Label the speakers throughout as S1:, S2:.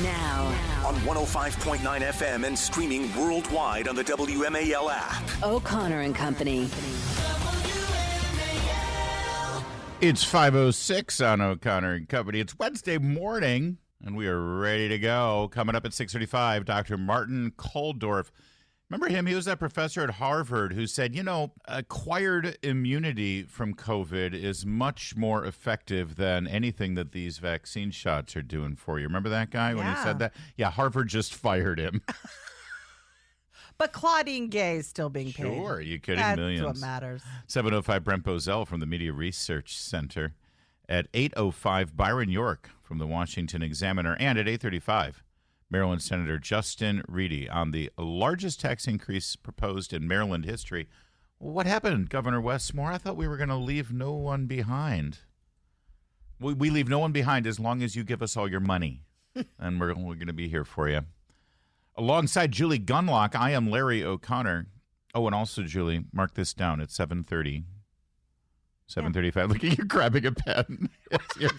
S1: Now.
S2: On 105.9 FM and streaming worldwide on the WMAL app.
S1: O'Connor and Company.
S3: It's 5:06 on O'Connor and Company. It's Wednesday morning, and we are ready to go. Coming up at 6:35, Dr. Martin Kulldorff. Remember him? He was that professor at Harvard who said, acquired immunity from COVID is much more effective than anything that these vaccine shots are doing for you. Remember that guy when he said that? Yeah, Harvard just fired him.
S4: But Claudine Gay is still being paid.
S3: Sure, are you kidding?
S4: That's
S3: Millions.
S4: what matters.
S3: 7:05, Brent Bozell from the Media Research Center. At 8:05, Byron York from the Washington Examiner. And at 8:35, Maryland Senator Justin Reedy on the largest tax increase proposed in Maryland history. What happened, Governor Westmore? I thought we were going to leave no one behind. We leave no one behind as long as you give us all your money. And we're going to be here for you. Alongside Julie Gunlock, I am Larry O'Connor. Oh, and also, Julie, mark this down at 7:30. 7:35. Look at you grabbing a pen.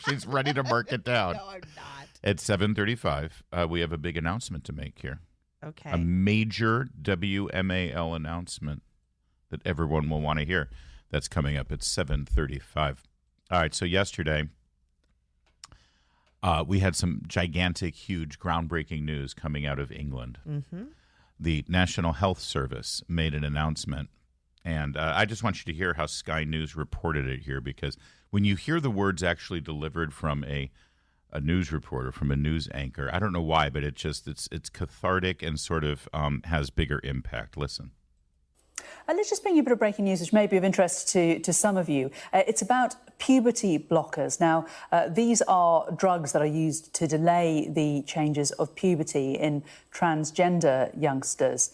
S3: She's ready to mark it down.
S4: No, I'm not.
S3: At 7:35, we have a big announcement to make here.
S4: Okay.
S3: A major WMAL announcement that everyone will want to hear. That's coming up at 7:35. All right, so yesterday, we had some gigantic, huge, groundbreaking news coming out of England.
S4: Mm-hmm.
S3: The National Health Service made an announcement. And I just want you to hear how Sky News reported it here, because when you hear the words actually delivered from a news reporter, from a news anchor, I don't know why, but it's cathartic and sort of has bigger impact. Listen.
S5: Let's just bring you a bit of breaking news, which may be of interest to some of you. It's about puberty blockers. Now, these are drugs that are used to delay the changes of puberty in transgender youngsters.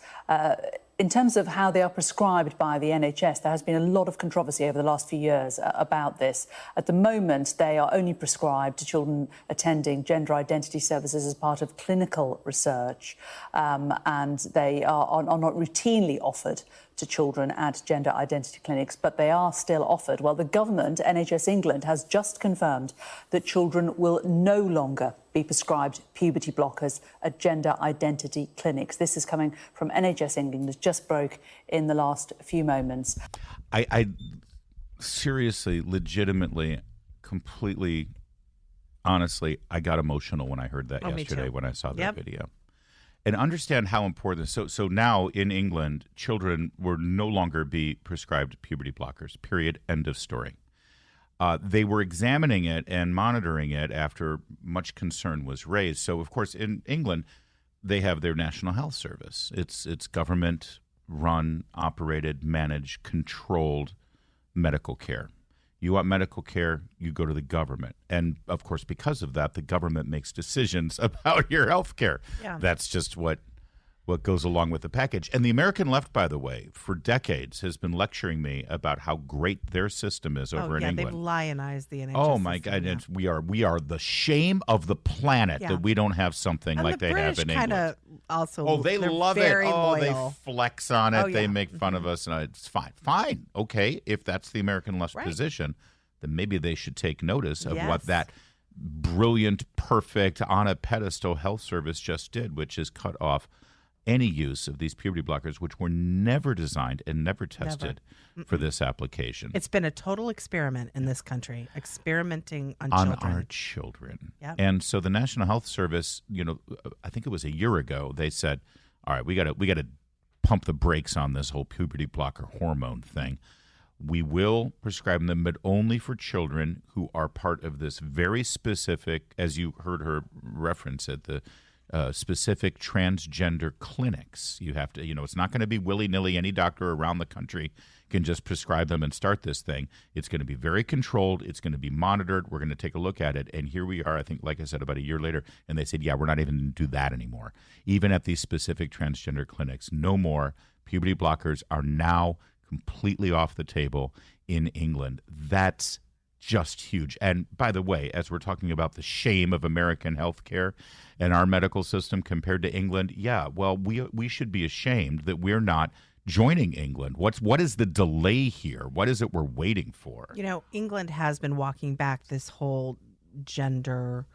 S5: In terms of how they are prescribed by the NHS, there has been a lot of controversy over the last few years about this. At the moment, they are only prescribed to children attending gender identity services as part of clinical research, and they are not routinely offered to children at gender identity clinics, but they are still offered. Well, the government, NHS England, has just confirmed that children will no longer be prescribed puberty blockers at gender identity clinics. This is coming from NHS England. It just broke in the last few moments.
S3: I seriously, legitimately, completely, honestly, I got emotional when I heard that yesterday when I saw that video. And understand how important. So now in England, children will no longer be prescribed puberty blockers, period, end of story. They were examining it and monitoring it after much concern was raised. So, of course, in England, they have their National Health Service. It's government-run, operated, managed, controlled medical care. You want medical care, you go to the government. And, of course, because of that, the government makes decisions about your health care. Yeah. That's just what goes along with the package. And the American left, by the way, for decades has been lecturing me about how great their system is over in England.
S4: They've lionized the NHS.
S3: Oh, my God. Yeah. We are the shame of the planet that we don't have something like they have in England.
S4: Also,
S3: they love it.
S4: Loyal.
S3: They flex on it. They make fun of us. And it's fine. Fine. Okay. If that's the American left's position, then maybe they should take notice of what that brilliant, perfect, on a pedestal health service just did, which is cut off any use of these puberty blockers, which were never designed and never tested for this application.
S4: It's been a total experiment in this country, experimenting on
S3: our children.
S4: Yep.
S3: And so the National Health Service, I think it was a year ago, they said, all right, we got to pump the brakes on this whole puberty blocker hormone thing. We will prescribe them, but only for children who are part of this very specific, as you heard her reference it, the specific transgender clinics. You have to, it's not going to be willy-nilly. Any doctor around the country can just prescribe them and start this thing. It's going to be very controlled. It's going to be monitored. We're going to take a look at it. And here we are, I think, like I said, about a year later, and they said, we're not even going to do that anymore. Even at these specific transgender clinics, no more. Puberty blockers are now completely off the table in England. That's just huge. And by the way, as we're talking about the shame of American healthcare and our medical system compared to England, we should be ashamed that we're not joining England. What is the delay here? What is it we're waiting for?
S4: England has been walking back this whole gender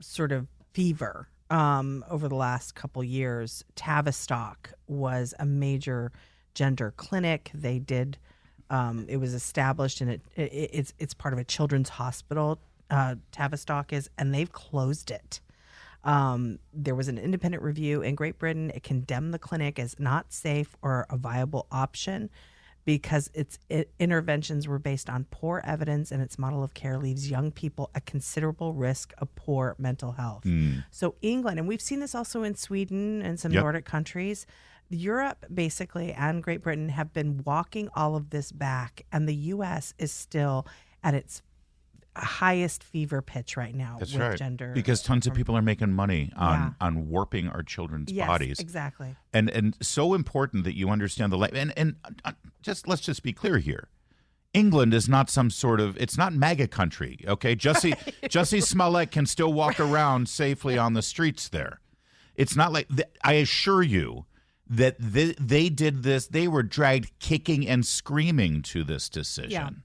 S4: sort of fever over the last couple years. Tavistock was a major gender clinic. They did. It was established, and it's part of a children's hospital. Tavistock is, and they've closed it. There was an independent review in Great Britain. It condemned the clinic as not safe or a viable option because its interventions were based on poor evidence, and its model of care leaves young people at considerable risk of poor mental health. So England, and we've seen this also in Sweden and some Nordic countries, Europe basically and Great Britain have been walking all of this back, and the U.S. is still at its highest fever pitch right now.
S3: That's
S4: with
S3: right.
S4: gender.
S3: Because tons of people are making money on warping our children's bodies.
S4: Exactly.
S3: And so important that you understand the and let's just be clear here. England is not some sort of, it's not MAGA country, okay? Jussie Smollett can still walk around safely on the streets there. It's not like, I assure you that they did this, they were dragged kicking and screaming to this decision.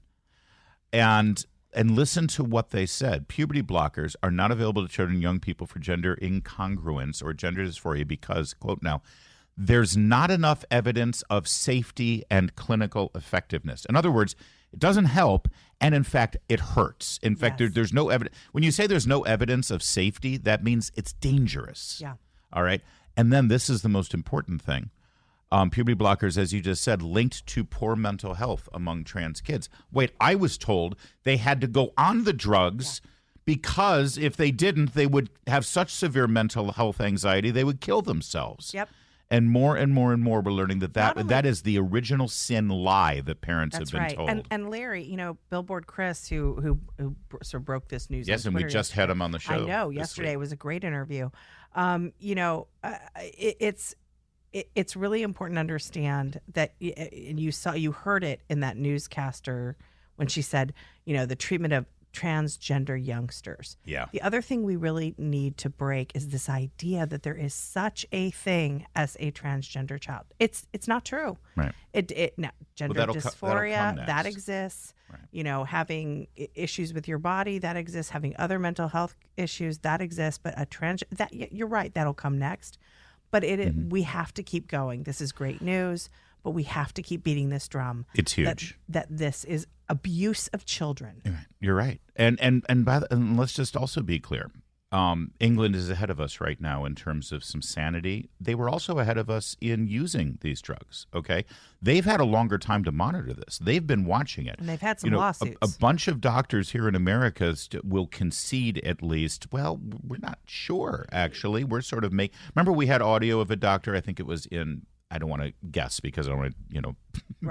S3: Yeah. And listen to what they said. Puberty blockers are not available to children and young people for gender incongruence or gender dysphoria because, quote now, there's not enough evidence of safety and clinical effectiveness. In other words, it doesn't help, and in fact, it hurts. In fact, there's no evidence. When you say there's no evidence of safety, that means it's dangerous.
S4: Yeah.
S3: All right? And then this is the most important thing. Puberty blockers, as you just said, linked to poor mental health among trans kids. Wait, I was told they had to go on the drugs because if they didn't, they would have such severe mental health anxiety, they would kill themselves.
S4: Yep.
S3: And more we're learning that is the original sin lie that parents have been told.
S4: And Larry, Billboard Chris, who sort of broke this news.
S3: Yes,
S4: on
S3: and we
S4: Twitter
S3: just had him on the show.
S4: I know. Yesterday was a great interview. It's really important to understand that, and you heard it in that newscaster when she said, the treatment of transgender youngsters.
S3: Yeah.
S4: The other thing we really need to break is this idea that there is such a thing as a transgender child. It's not true.
S3: Right.
S4: Gender dysphoria, that exists. Right. Having issues with your body, that exists. Having other mental health issues, that exists. But you're right, that'll come next. But we have to keep going. This is great news, but we have to keep beating this drum.
S3: It's huge.
S4: That this is abuse of children.
S3: You're right. And let's just also be clear. England is ahead of us right now in terms of some sanity. They were also ahead of us in using these drugs, okay? They've had a longer time to monitor this. They've been watching it.
S4: And they've had some lawsuits.
S3: A bunch of doctors here in America will concede at least, well, we're not sure, actually. We're sort of remember we had audio of a doctor, I think it was in, I don't want to guess because I don't want to,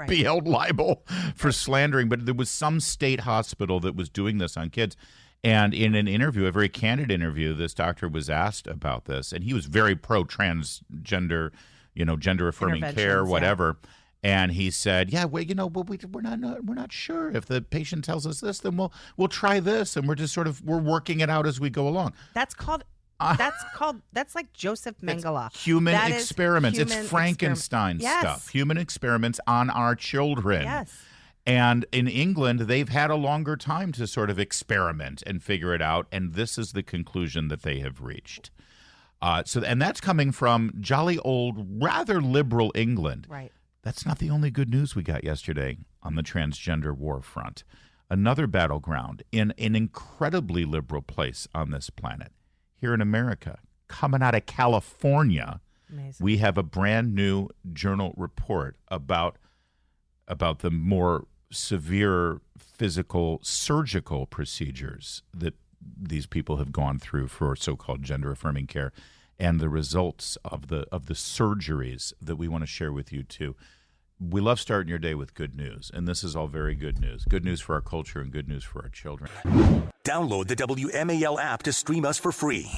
S3: be held liable for slandering, but there was some state hospital that was doing this on kids. And in an interview, a very candid interview, this doctor was asked about this, and he was very pro-transgender, gender-affirming care, whatever. Yeah. And he said, "Yeah, well, we're not sure. If the patient tells us this, then we'll try this, and we're just we're working it out as we go along."
S4: That's like Joseph Mengele.
S3: Human experiments. It's Frankenstein stuff. Human experiments on our children.
S4: Yes.
S3: And in England, they've had a longer time to sort of experiment and figure it out, and this is the conclusion that they have reached. And that's coming from jolly old, rather liberal England.
S4: Right.
S3: That's not the only good news we got yesterday on the transgender war front. Another battleground in an incredibly liberal place on this planet. Here in America, coming out of California,
S4: amazing. We
S3: have a brand new journal report about the more severe physical surgical procedures that these people have gone through for so-called gender-affirming care, and the results of the surgeries that we want to share with you too. We love starting your day with good news, and this is all very good news. Good news for our culture and good news for our children.
S2: Download the WMAL app to stream us for free.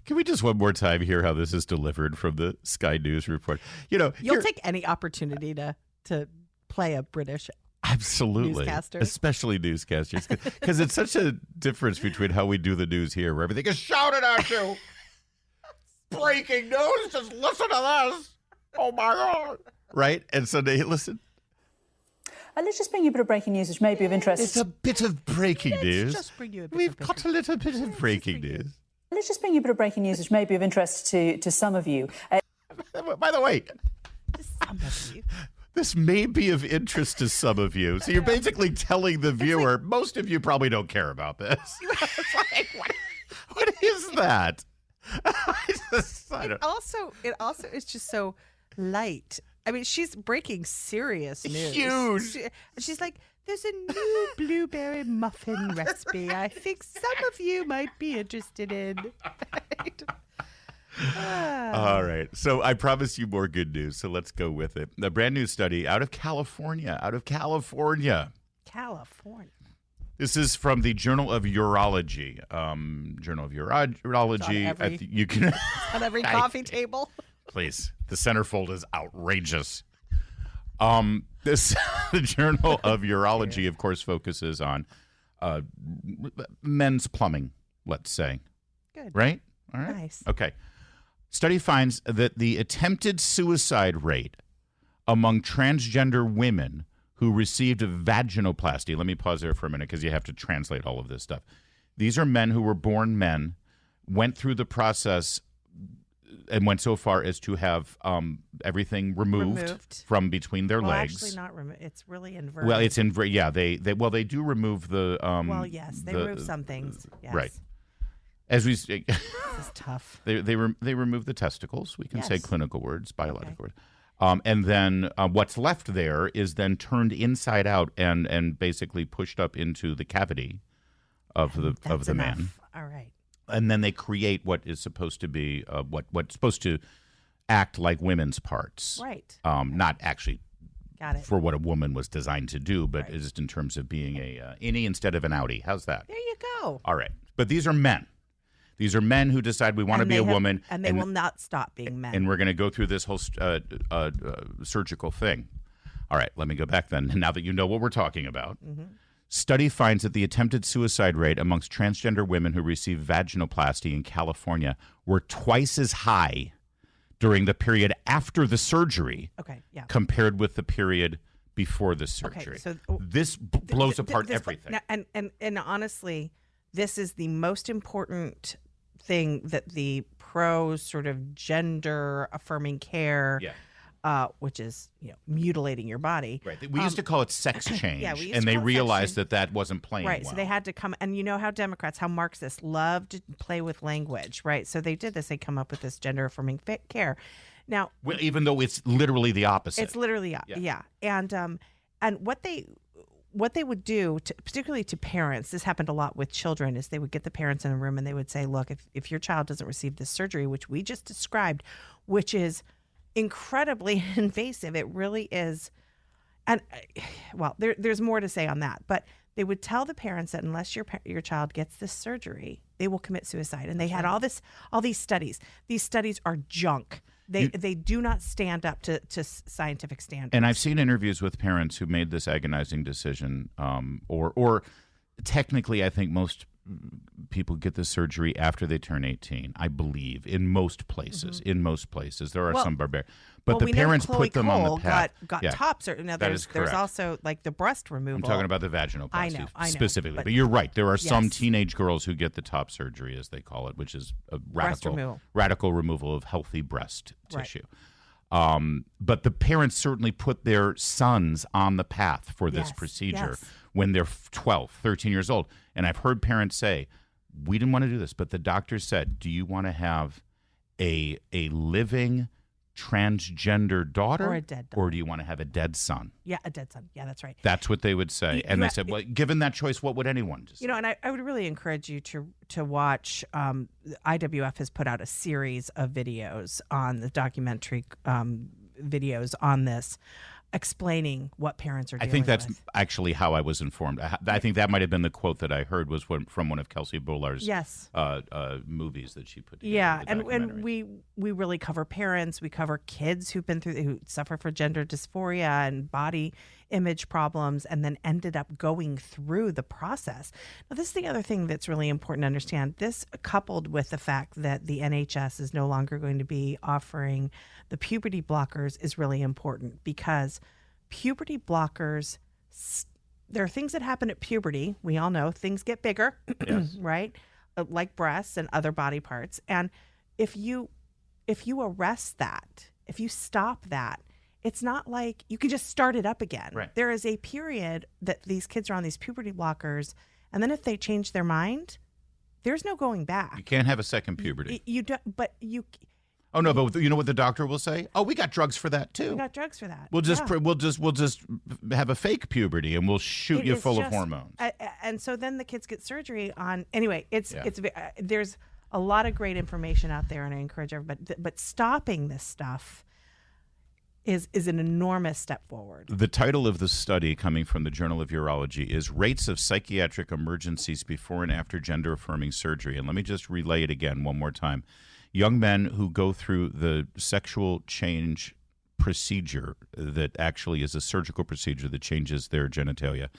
S3: Can we just one more time hear how this is delivered from the Sky News report?
S4: You'll take any opportunity to play a British newscaster.
S3: Especially newscasters, because it's such a difference between how we do the news here, where everything is shouted at you. Breaking news, just listen to this. Oh my God. Right? And so they listen.
S5: Let's just bring you a bit of breaking news, which may be of interest.
S3: It's a bit of breaking news.
S4: Just bring you a bit
S3: We've got a little bit of breaking news.
S5: Let's just bring you a bit of breaking news, which may be of interest to some of you.
S3: By the way,
S4: Some of you.
S3: this may be of interest to some of you. So you're basically telling the viewer, most of you probably don't care about this. It's like, what is that?
S4: It also is just so light. I mean, she's breaking serious news.
S3: Huge.
S4: She's like, there's a new blueberry muffin recipe I think some of you might be interested in.
S3: All right. So I promised you more good news, so let's go with it. A brand new study out of California.
S4: California.
S3: This is from the Journal of Urology. Journal of Urology. You can
S4: On every coffee table.
S3: Please. The centerfold is outrageous. The Journal of Urology, of course, focuses on men's plumbing, let's say.
S4: Good.
S3: Right? All right.
S4: Nice.
S3: Okay. Study finds that the attempted suicide rate among transgender women who received a vaginoplasty, let me pause there for a minute because you have to translate all of this stuff. These are men who were born men, went through the process and went so far as to have everything removed from between their legs.
S4: Actually, not removed. It's really inverted.
S3: Well, it's inverted. Yeah, they do remove the.
S4: Yes, they remove some things. Yes.
S3: Right. As we say,
S4: This is tough.
S3: they remove the testicles. We can say
S4: Yes.
S3: clinical words, biological words. And then what's left there is then turned inside out and basically pushed up into the cavity of the man.
S4: Enough. All right.
S3: And then they create what is supposed to be what's supposed to act like women's parts.
S4: Right.
S3: Not actually
S4: Got it.
S3: for what a woman was designed to do, but
S4: Right.
S3: just in terms of being a innie instead of an outie. How's that?
S4: There you go.
S3: All right. But these are men. These are men who decide we want to be a woman.
S4: And they will not stop being men.
S3: And we're going to go through this whole surgical thing. All right, let me go back then. Now that you know what we're talking about.
S4: Mm-hmm.
S3: Study finds that the attempted suicide rate amongst transgender women who received vaginoplasty in California were twice as high during the period after the surgery compared with the period before the surgery.
S4: Okay, so
S3: this blows apart everything.
S4: And honestly, this is the most important thing that the pro sort of gender affirming care, which is mutilating your body.
S3: Right. We used to call it sex change,
S4: we used
S3: and
S4: to
S3: they
S4: call it
S3: realized
S4: sex change.
S3: that wasn't playing
S4: Right.
S3: well.
S4: So they had to come, and you know how Democrats, how Marxists love to play with language, right? So they did this. They come up with this gender affirming care. Now,
S3: well, even though it's literally the opposite.
S4: It's literally and what they would do, particularly to parents, this happened a lot with children, is they would get the parents in a room and they would say, look, if your child doesn't receive this surgery, which we just described, which is incredibly invasive, it really is. And well, there's more to say on that, but they would tell the parents that unless your child gets this surgery, they will commit suicide. And they had all these studies. These studies are junk. They do not stand up to scientific standards.
S3: And I've seen interviews with parents who made this agonizing decision, or technically, I think most people get the surgery after they turn 18. I believe in most places. Mm-hmm. In most places, there are some barbaric, but the parents put them on the path.
S4: Got top surgery. Now there's also like the breast removal.
S3: I'm talking about the vaginoplasty
S4: I know,
S3: specifically, but you're right. There are some teenage girls who get the top surgery, as they call it, which is a radical removal of healthy breast tissue. But the parents certainly put their sons on the path for this procedure when they're 12, 13 years old. And I've heard parents say, we didn't want to do this, but the doctor said, do you want to have a living transgender daughter
S4: or a dead daughter?
S3: Or do you want to have a dead son?
S4: Yeah, a dead son. Yeah, that's right.
S3: That's what they would say. And they said, well, given that choice, what would anyone do?
S4: And I would really encourage you to watch. IWF has put out a series of videos on the documentary videos on this, explaining what parents are dealing with.
S3: I think that's actually how I was informed. I think that might have been the quote that I heard was from one of Kelsey Bolar's movies that she put together.
S4: Yeah, and we really cover parents. We cover kids who suffer from gender dysphoria and body image problems and then ended up going through the process. Now, this is the other thing that's really important to understand. This, coupled with the fact that the NHS is no longer going to be offering the puberty blockers, is really important, because puberty blockers, there are things that happen at puberty. We all know things get bigger, right? like breasts and other body parts. And if you arrest that, if you stop that, it's not like you can just start it up again.
S3: Right.
S4: There is a period that these kids are on these puberty blockers, and then if they change their mind, there's no going back.
S3: You can't have a second puberty.
S4: You don't, but you.
S3: Oh no! But you know what the doctor will say? Oh, we got drugs for that too.
S4: We got drugs for that.
S3: We'll just we'll just have a fake puberty and we'll shoot you full of hormones.
S4: And so then the kids get surgery on. Anyway, it's there's a lot of great information out there, and I encourage everybody. But stopping this stuff is an enormous step forward.
S3: The title of the study coming from the Journal of Urology is Rates of Psychiatric Emergencies Before and After Gender-Affirming Surgery. And let me just relay it again one more time. Young men who go through the sexual change procedure that actually is a surgical procedure that changes their genitalia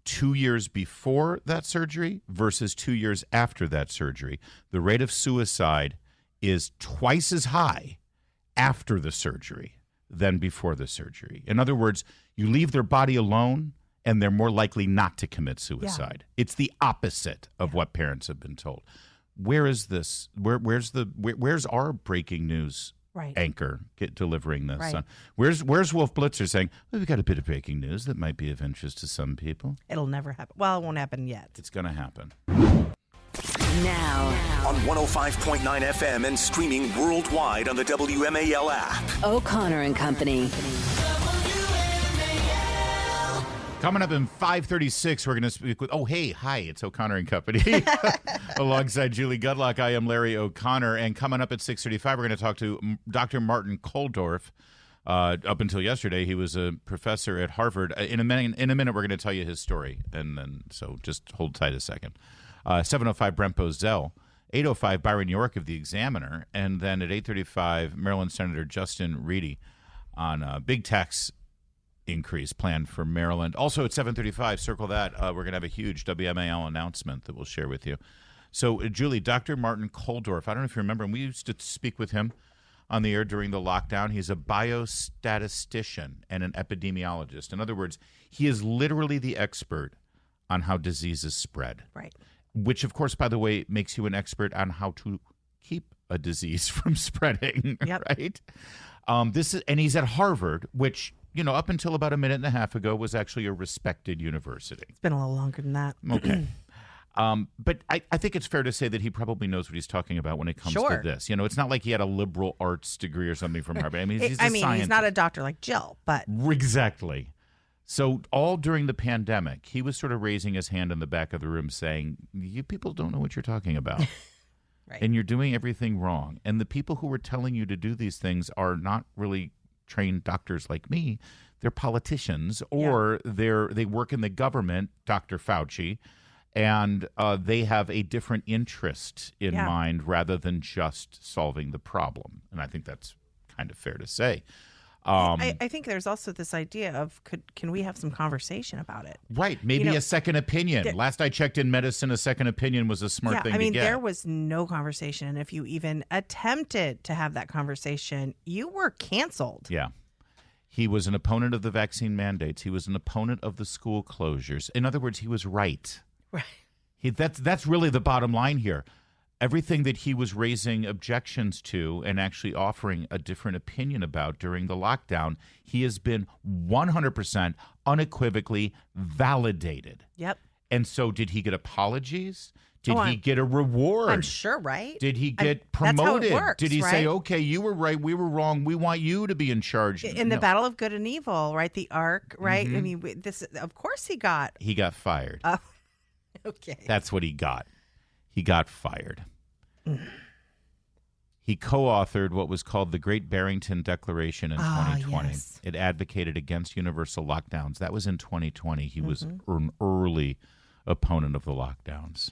S3: 2 years before that surgery versus 2 years after that surgery, the rate of suicide is twice as high after the surgery than before the surgery. In other words, you leave their body alone and they're more likely not to commit suicide. Yeah. It's the opposite of what parents have been told. Where is this? Where's our breaking news anchor delivering this?
S4: Right.
S3: Where's Wolf Blitzer saying, well, we've got a bit of breaking news that might be of interest to some people?
S4: It'll never happen. Well, it won't happen yet.
S3: It's going to happen.
S2: Now on 105.9 FM and streaming worldwide on the WMAL app.
S1: O'Connor and Company.
S3: Coming up in 5:36, we're going to speak with, it's O'Connor and Company. Alongside Julie Gunlock, I am Larry O'Connor. And coming up at 6:35, we're going to talk to Dr. Martin Kulldorff. Up until yesterday, he was a professor at Harvard. In a minute, we're going to tell you his story. And then, so just hold tight a second. 7:05, Brent Bozell. 8:05, Byron York of The Examiner. And then at 8:35, Maryland Senator Justin Reedy on big tax increase planned for Maryland. Also at 7:35, circle that. We're going to have a huge WMAL announcement that we'll share with you. So, Julie, Dr. Martin Kulldorff, I don't know if you remember him. We used to speak with him on the air during the lockdown. He's a biostatistician and an epidemiologist. In other words, he is literally the expert on how diseases spread.
S4: Right.
S3: Which, of course, by the way, makes you an expert on how to keep a disease from spreading.
S4: Yep.
S3: Right? And he's at Harvard, which, up until about a minute and a half ago was actually a respected university.
S4: It's been a little longer than that.
S3: Okay. But I think it's fair to say that he probably knows what he's talking about when it comes to this. It's not like he had a liberal arts degree or something from Harvard. I mean, he's
S4: he's not a doctor like Jill, but...
S3: Exactly. So all during the pandemic, he was sort of raising his hand in the back of the room saying, you people don't know what you're talking about.
S4: Right.
S3: And you're doing everything wrong. And the people who were telling you to do these things are not really trained doctors like me. They're politicians, or they work in the government, Dr. Fauci, and they have a different interest in mind rather than just solving the problem. And I think that's kind of fair to say.
S4: I think there's also this idea of can we have some conversation about it?
S3: Right. Maybe a second opinion. Last I checked in medicine, a second opinion was a smart thing to get.
S4: There was no conversation. And if you even attempted to have that conversation, you were canceled.
S3: Yeah. He was an opponent of the vaccine mandates. He was an opponent of the school closures. In other words, he was right.
S4: Right.
S3: That's really the bottom line here. Everything that he was raising objections to and actually offering a different opinion about during the lockdown, he has been 100% unequivocally validated.
S4: Yep.
S3: And so did he get apologies? Did he get a reward?
S4: I'm sure, right?
S3: Did he get promoted?
S4: That's how it works,
S3: Did he
S4: right?
S3: say, okay, you were right, we were wrong, we want you to be in charge?
S4: In the battle of good and evil, right? The arc, right? Mm-hmm. I mean, of course he got
S3: fired.
S4: Okay.
S3: That's what he got. He got fired. He co-authored what was called the Great Barrington Declaration in 2020.
S4: Yes.
S3: It advocated against universal lockdowns. That was in 2020. He was an early opponent of the lockdowns.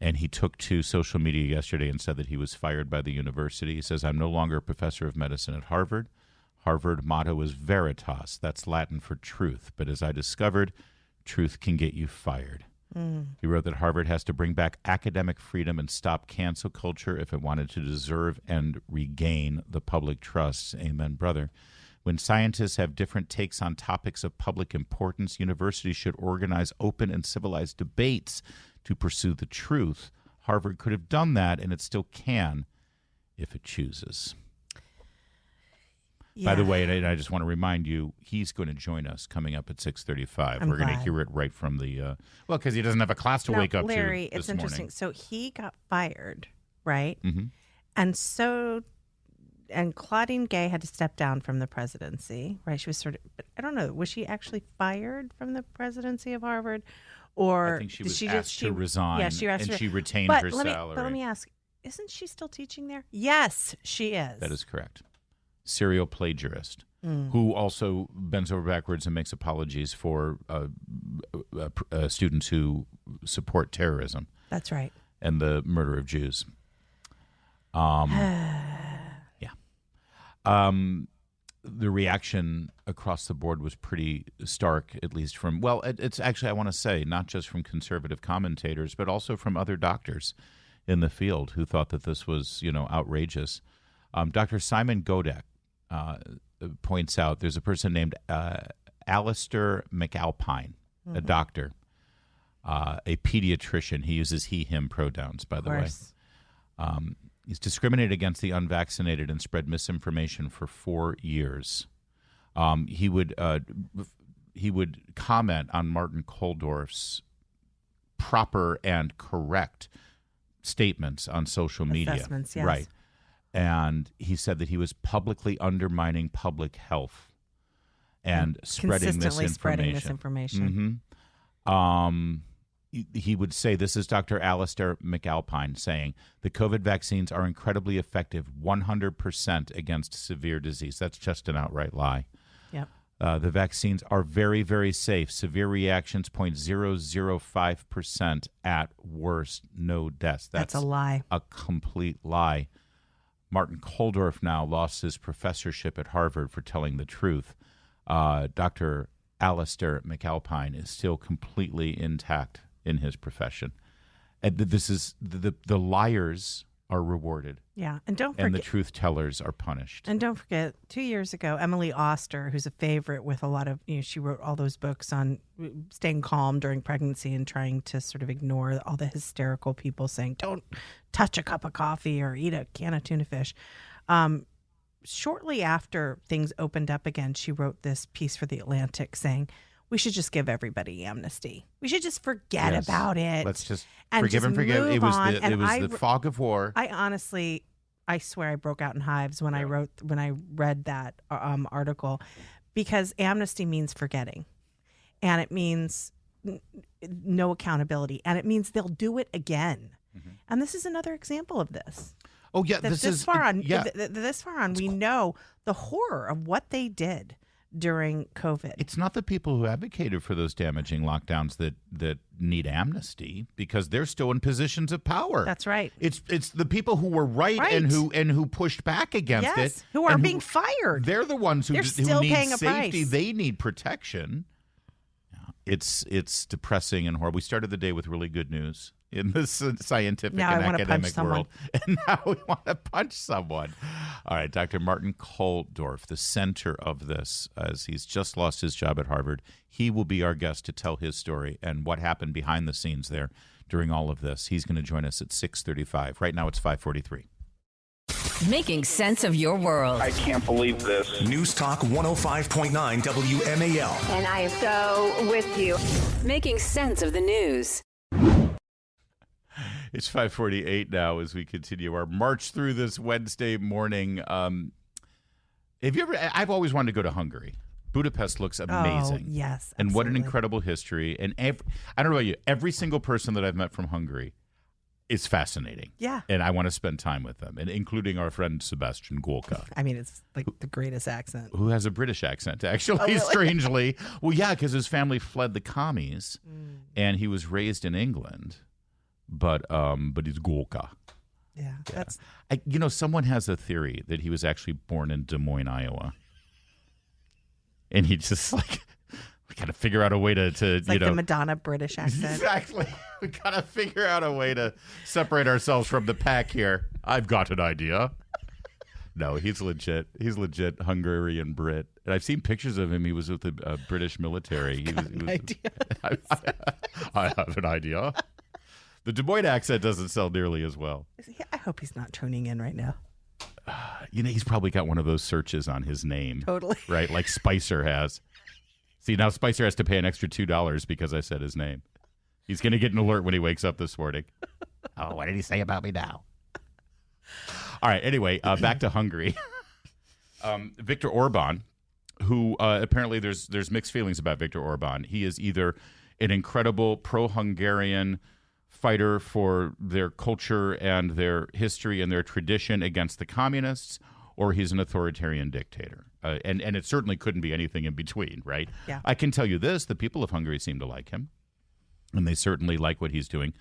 S3: And he took to social media yesterday and said that he was fired by the university. He says, I'm no longer a professor of medicine at Harvard. Harvard motto is veritas. That's Latin for truth. But as I discovered, truth can get you fired. He wrote that Harvard has to bring back academic freedom and stop cancel culture if it wanted to deserve and regain the public trust. Amen, brother. When scientists have different takes on topics of public importance, universities should organize open and civilized debates to pursue the truth. Harvard could have done that, and it still can if it chooses.
S4: Yeah.
S3: By the way, and I just want to remind you, he's going to join us coming up at 6:35. We're going to hear it right from the because he doesn't have a class to wake up
S4: Larry,
S3: to.
S4: it's
S3: this
S4: interesting.
S3: morning.
S4: So he got fired, right?
S3: Mm-hmm.
S4: And Claudine Gay had to step down from the presidency, right? She was sort of, but I don't know, was she actually fired from the presidency of Harvard, or
S3: I think she
S4: did
S3: was asked to resign,
S4: Yeah, she asked
S3: and
S4: her,
S3: she retained
S4: but
S3: her
S4: let
S3: salary.
S4: But let me ask, isn't she still teaching there? Yes, she is.
S3: That is correct. Serial plagiarist who also bends over backwards and makes apologies for students who support terrorism.
S4: That's right.
S3: And the murder of Jews. Yeah. The reaction across the board was pretty stark, at least from, well, it's actually, I want to say, not just from conservative commentators, but also from other doctors in the field who thought that this was, outrageous. Dr. Simon Godek points out there's a person named Alistair McAlpine, a doctor, a pediatrician. He uses he, him pronouns, by the way. He's discriminated against the unvaccinated and spread misinformation for 4 years. He would comment on Martin Kulldorff's proper and correct statements on social media.
S4: Assessments, yes.
S3: Right. And he said that he was publicly undermining public health and spreading misinformation. Mm-hmm. He would say, this is Dr. Alistair McAlpine saying, the COVID vaccines are incredibly effective, 100% against severe disease. That's just an outright lie.
S4: Yep.
S3: The vaccines are very, very safe. Severe reactions, 0.005% at worst, no deaths.
S4: That's a lie.
S3: A complete lie. Martin Kulldorff now lost his professorship at Harvard for telling the truth. Dr. Alistair McAlpine is still completely intact in his profession. And this is the liars are rewarded.
S4: Yeah, and don't forget,
S3: and the truth tellers are punished.
S4: And don't forget, 2 years ago, Emily Oster, who's a favorite with a lot of, she wrote all those books on staying calm during pregnancy and trying to sort of ignore all the hysterical people saying, don't touch a cup of coffee or eat a can of tuna fish. Shortly after things opened up again, she wrote this piece for The Atlantic saying, we should just give everybody amnesty. We should just forget about it.
S3: Let's just
S4: and
S3: forgive
S4: just
S3: and forget. It was the fog of war.
S4: I swear I broke out in hives when I read that article, because amnesty means forgetting, and it means no accountability, and it means they'll do it again. Mm-hmm. And this is another example of this.
S3: Oh yeah,
S4: This far on, we know the horror of what they did during COVID.
S3: It's not the people who advocated for those damaging lockdowns that need amnesty, because they're still in positions of power.
S4: That's right.
S3: It's the people who were right. and who pushed back against it,
S4: who are being fired.
S3: They're the ones who
S4: still
S3: need
S4: paying a
S3: safety.
S4: price.
S3: They need protection. It's depressing and horrible. We started the day with really good news in the scientific and academic world, and now we want to punch someone. All right, Dr. Martin Kulldorff, the center of this, as he's just lost his job at Harvard. He will be our guest to tell his story and what happened behind the scenes there during all of this. He's going to join us at 6:35. Right now it's 5:43.
S1: Making sense of your world.
S6: I can't believe this.
S2: News Talk 105.9 WMAL.
S7: And I am so with you.
S1: Making sense of the news.
S3: It's 5:48 now as we continue our march through this Wednesday morning. Have you ever? I've always wanted to go to Hungary. Budapest looks amazing.
S4: Oh, yes.
S3: And what an
S4: absolutely.
S3: incredible history. And I don't know about you, every single person that I've met from Hungary is fascinating.
S4: Yeah.
S3: And I want to spend time with them, and including our friend Sebastian Gorka.
S4: I mean, it's like the greatest accent.
S3: Who has a British accent, actually, strangely. Well, yeah, because his family fled the commies, and he was raised in England. But he's Gorka.
S4: Yeah. That's
S3: someone has a theory that he was actually born in Des Moines, Iowa. And he just we got to figure out a way to
S4: the Madonna British accent.
S3: Exactly. We got to figure out a way to separate ourselves from the pack here. I've got an idea. No, he's legit. He's legit Hungarian Brit. And I've seen pictures of him. He was with the British military.
S4: I have an idea.
S3: I have an idea. The Des Moines accent doesn't sell nearly as well.
S4: I hope he's not tuning in right now.
S3: He's probably got one of those searches on his name.
S4: Totally.
S3: Right, like Spicer has. See, now Spicer has to pay an extra $2 because I said his name. He's going to get an alert when he wakes up this morning. Oh, what did he say about me now? All right, anyway, back to Hungary. Viktor Orban, who apparently there's mixed feelings about Viktor Orban. He is either an incredible pro-Hungarian fighter for their culture and their history and their tradition against the communists, or he's an authoritarian dictator. And it certainly couldn't be anything in between, right?
S4: Yeah.
S3: I can tell you this, the people of Hungary seem to like him, and they certainly like what he's doing.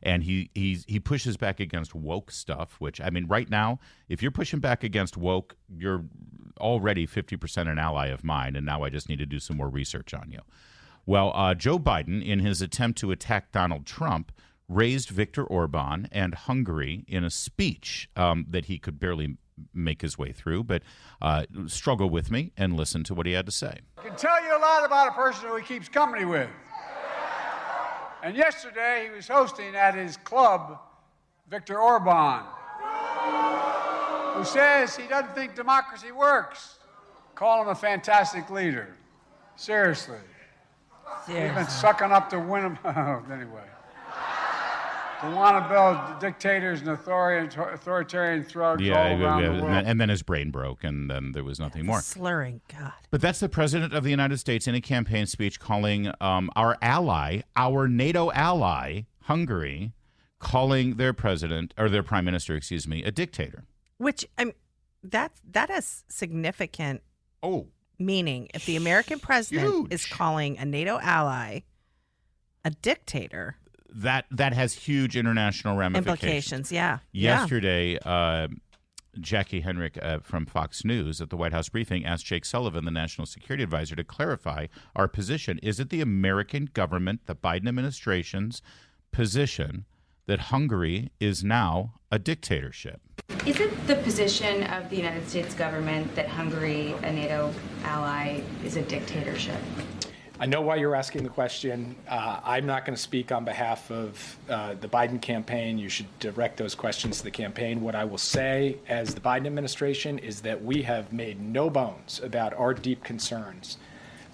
S3: And he pushes back against woke stuff, which, I mean, right now, if you're pushing back against woke, you're already 50% an ally of mine, and now I just need to do some more research on you. Well, Joe Biden, in his attempt to attack Donald Trump, raised Viktor Orban and Hungary in a speech that he could barely make his way through, but struggle with me and listen to what he had to say.
S6: I can tell you a lot about a person who he keeps company with. And yesterday he was hosting at his club Viktor Orban, who says he doesn't think democracy works. Call him a fantastic leader. Seriously. He's been sucking up to win him. Anyway. To want to build dictators and authoritarian thugs all around the world.
S3: And then his brain broke, and then there was nothing more.
S4: Slurring, God.
S3: But that's the president of the United States in a campaign speech calling our ally, our NATO ally, Hungary, calling their president, or their prime minister, excuse me, a dictator.
S4: Which, that has significant meaning. If the American president is calling a NATO ally a dictator...
S3: That has huge international ramifications.
S4: Yeah.
S3: Yesterday, Jackie Henrik from Fox News at the White House briefing asked Jake Sullivan, the national security advisor, to clarify our position. Is it the American government, the Biden administration's position, that Hungary is now a dictatorship?
S8: Is it the position of the United States government that Hungary, a NATO ally, is a dictatorship?
S9: I know why you're asking the question. I'm not going to speak on behalf of the Biden campaign. You should direct those questions to the campaign. What I will say as the Biden administration is that we have made no bones about our deep concerns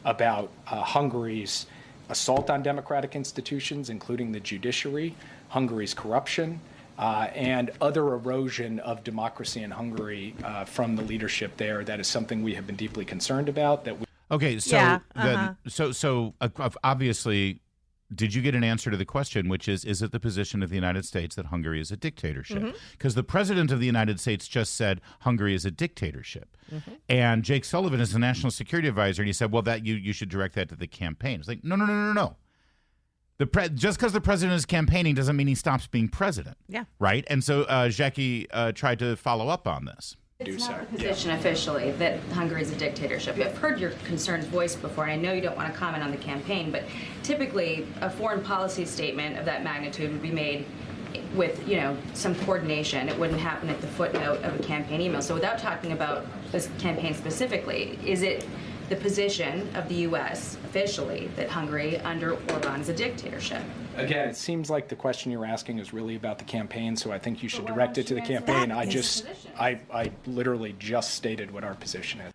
S9: about Hungary's assault on democratic institutions, including the judiciary, Hungary's corruption, and other erosion of democracy in Hungary from the leadership there. That is something we have been deeply concerned about.
S3: Okay, so obviously, did you get an answer to the question, which is it the position of the United States that Hungary is a dictatorship? Because the president of the United States just said Hungary is a dictatorship. And Jake Sullivan is the national security advisor, and he said, well, that you should direct that to the campaign. It's like, no. Just because the president is campaigning doesn't mean he stops being president.
S4: Yeah.
S3: Right? And so Jackie tried to follow up on this.
S8: It's not the position officially that Hungary is a dictatorship. I've heard your concerns voiced before, and I know you don't want to comment on the campaign, but typically a foreign policy statement of that magnitude would be made with, some coordination. It wouldn't happen at the footnote of a campaign email. So without talking about this campaign specifically, is it the position of the U.S. officially that Hungary under Orban is a dictatorship?
S9: Again, it seems like the question you're asking is really about the campaign, so I think you should direct it to the campaign. I literally just stated what our position is.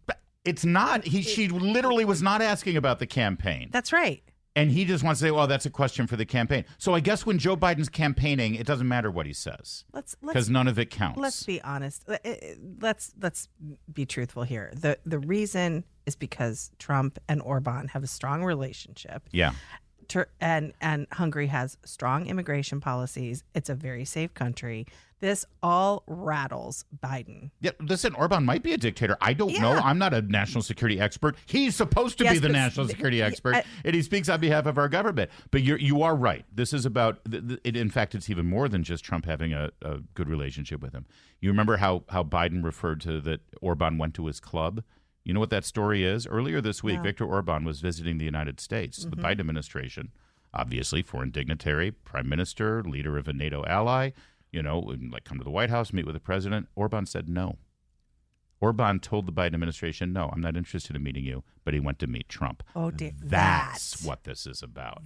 S3: But it's not. She literally was not asking about the campaign.
S4: That's right.
S3: And he just wants to say, well, that's a question for the campaign. So I guess when Joe Biden's campaigning, it doesn't matter what he says. Because none of it counts.
S4: Let's be honest. Let's be truthful here. The reason is because Trump and Orban have a strong relationship.
S3: Yeah.
S4: And Hungary has strong immigration policies. It's a very safe country. This all rattles Biden.
S3: Yeah, listen, Orban might be a dictator. I don't know. I'm not a national security expert. He's supposed to be the national security expert, and he speaks on behalf of our government. But you are right. This is about, in fact, it's even more than just Trump having a good relationship with him. You remember how Biden referred to that Orban went to his club? You know what that story is? Earlier this week, Viktor Orban was visiting the United States. The Biden administration, obviously foreign dignitary, prime minister, leader of a NATO ally, come to the White House, meet with the president. Orban said no. Orban told the Biden administration, no, I'm not interested in meeting you, but he went to meet Trump.
S4: Oh, dear.
S3: That's what this is about.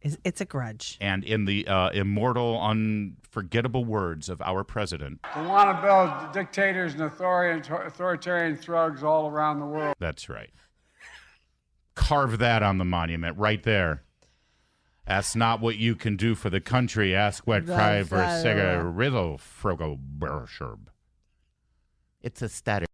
S4: It's a grudge.
S3: And in the immortal, unforgettable words of our president,
S6: to want to build dictators and authoritarian thugs all around the world.
S3: That's right. Carve that on the monument right there. Ask not what you can do for the country. Ask what cry for Riddle Frogo Bershurb. It's a static.